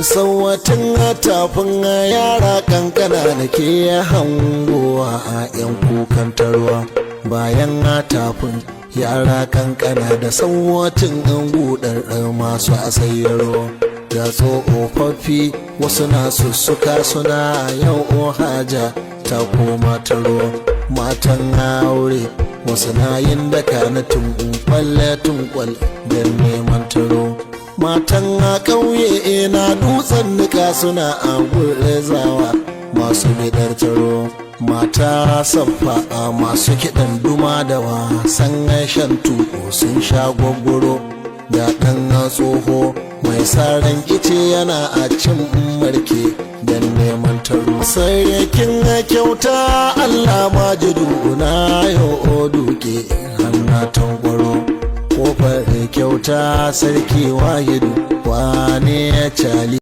sauwatin tafin yara kankana da ke hangowa a 'yan kukan tarwa bayan tafin yara kankana da sauwatin gudar masu asayarwa da tsofaffi wasu na sussuka suna yau haja ta koma taro matan aure wasu na yin daka na tunkwal don neman taro matan a ƙauye na dutsen nika suna a gurzawa masu bidar taro mata saffa a masu kiɗan duma da wasan shan tuko sun sha gwaggwaro da ɗan tsoho mai saran ice yana a cin marke don neman taro sarkin kyauta Allah majidu na yau duke hannatan gwaro kofar kyauta sarki wahidu wane ya cali